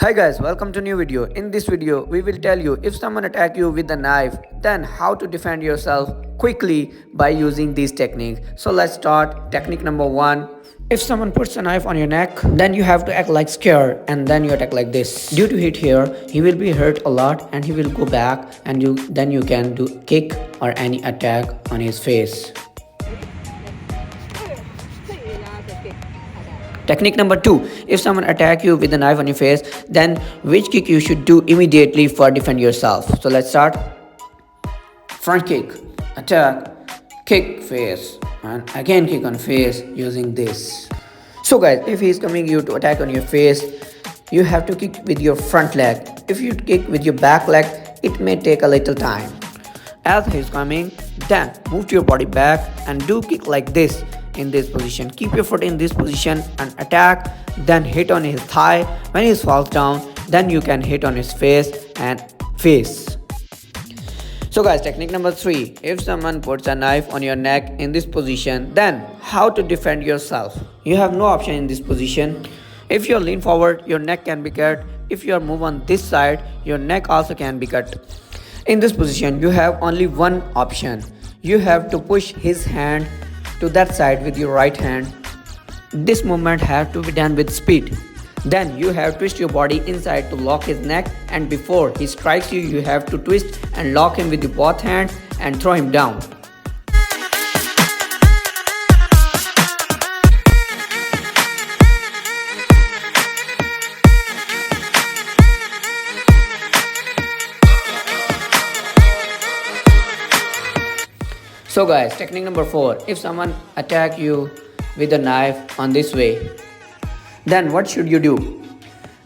Hi guys, welcome to new video. In this video, we will tell you if someone attack you with a knife, then how to defend yourself quickly by using these techniques. So let's start. Technique number 1. If someone puts a knife on your neck, then you have to act like scared and then you attack like this. Due to hit here, he will be hurt a lot and he will go back and then you can do kick or any attack on his face. Technique number 2. If someone attack you with a knife on your face, then which kick you should do immediately for defend yourself. So let's start. Front kick, attack, kick face, and again kick on face using this. So guys, if he is coming you to attack on your face, you have to kick with your front leg. If you kick with your back leg, it may take a little time. As he is coming, then move your body back and do kick like this. In this position, keep your foot in this position and attack, then hit on his thigh. When he falls down, then you can hit on his face and face. So guys, technique number 3. If someone puts a knife on your neck in this position, then how to defend yourself? You have no option in this position. If you lean forward, your neck can be cut. If you move on this side, your neck also can be cut. In this position, you have only one option. You have to push his hand to that side with your right hand. This movement has to be done with speed. Then you have to twist your body inside to lock his neck, and before he strikes you, you have to twist and lock him with your both hands and throw him down. So guys, technique number 4. If someone attack you with a knife on this way, then what should you do?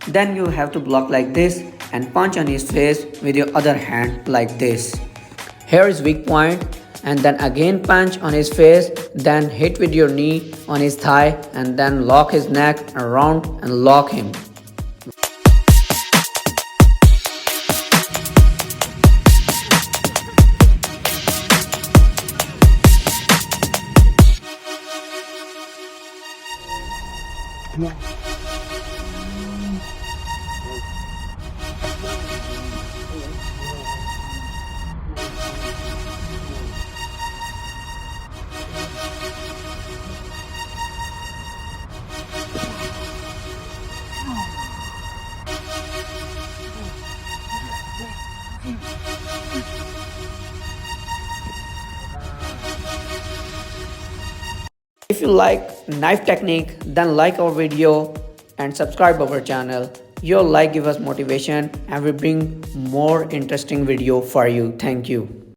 Then you have to block like this and punch on his face with your other hand like this. Here is weak point, and then again punch on his face, then hit with your knee on his thigh and then lock his neck around and lock him. If you like knife technique, then like our video and subscribe our channel. Your like give us motivation and we bring more interesting video for you. Thank you.